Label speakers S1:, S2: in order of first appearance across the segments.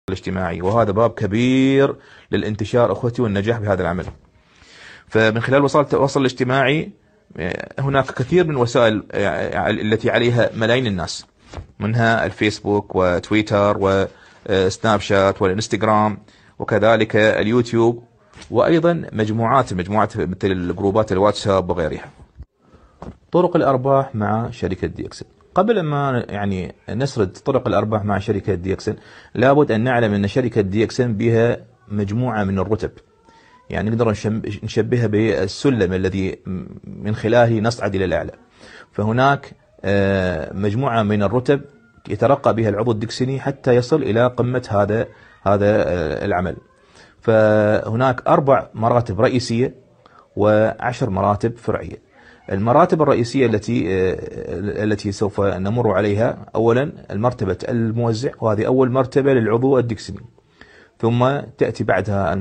S1: الاجتماعي، وهذا باب كبير للانتشار اخوتي والنجاح بهذا العمل. فمن خلال وسائل التواصل الاجتماعي هناك كثير من وسائل التي عليها ملايين الناس، منها الفيسبوك وتويتر وسناب شات والانستغرام وكذلك اليوتيوب، وايضا مجموعات مثل جروبات الواتساب وغيرها. طرق الارباح مع شركة DXN. قبل ما نسرد طرق الارباح مع شركة DXN، لابد ان نعلم ان شركة DXN بها مجموعة من الرتب، يعني نقدر نشبهها بالسلم الذي من خلاله نصعد الى الاعلى. فهناك مجموعة من الرتب يترقى بها العضو الدكسني حتى يصل الى قمة هذا العمل. فهناك 4 مراتب رئيسية و10 مراتب فرعية. المراتب الرئيسية التي سوف نمر عليها: أولا المرتبة الموزع، وهذه أول مرتبة للعضو الدكسني. ثم تأتي بعدها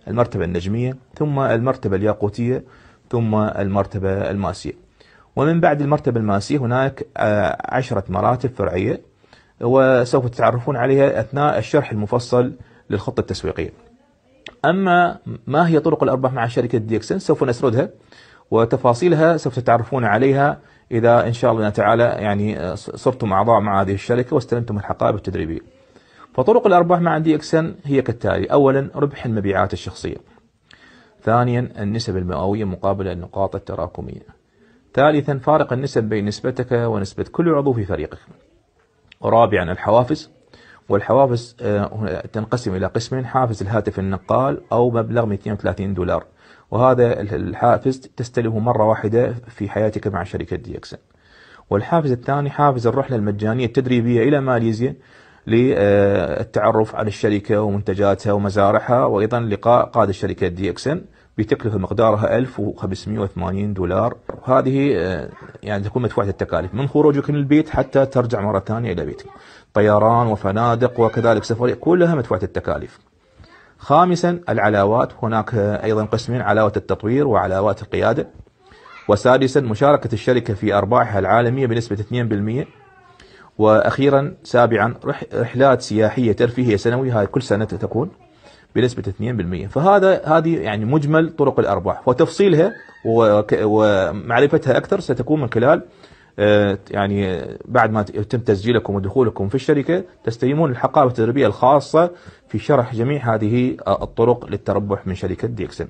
S1: المرتبة النجمية، ثم المرتبة الياقوتية، ثم المرتبة الماسية. ومن بعد المرتبة الماسية هناك 10 مراتب فرعية، وسوف تتعرفون عليها أثناء الشرح المفصل للخطة التسويقية. أما ما هي طرق الأرباح مع شركة DXN سوف نسردها، وتفاصيلها سوف تتعرفون عليها إذا إن شاء الله تعالى صرتم أعضاء مع هذه الشركة واستلمتم الحقائب التدريبية. فطرق الأرباح مع DXN هي كالتالي: أولا ربح المبيعات الشخصية. ثانيا النسب المئوية مقابل النقاط التراكمية. ثالثا فارق النسب بين نسبتك ونسبة كل عضو في فريقك. رابعا الحوافز، والحوافز تنقسم إلى قسمين: حافز الهاتف النقال أو مبلغ $230، وهذا الحافز تستلمه مرة واحدة في حياتك مع شركة DXN. والحافز الثاني حافز الرحلة المجانية التدريبية إلى ماليزيا للتعرف على الشركة ومنتجاتها ومزارعها، وأيضا لقاء قادة شركة DXN بتكلفة مقدارها $1580. هذه تكون مدفوعة التكاليف من خروجك من البيت حتى ترجع مرة ثانية إلى بيتك، طيران وفنادق وكذلك سفرية، كلها مدفوعة التكاليف. خامسا العلاوات، هناك أيضا قسمين: علاوة التطوير وعلاوات القيادة. وسادسا مشاركة الشركة في أرباحها العالمية بنسبة 2%. وأخيرا سابعا رحلات سياحية ترفيهية سنوية، هاي كل سنة تكون بنسبة 2%. هذه مجمل طرق الأرباح، وتفصيلها ومعرفتها أكثر ستكون من خلال بعد ما يتم تسجيلكم ودخولكم في الشركة تستلمون الحقائب التدريبية الخاصة في شرح جميع هذه الطرق للتربح من شركة DXN.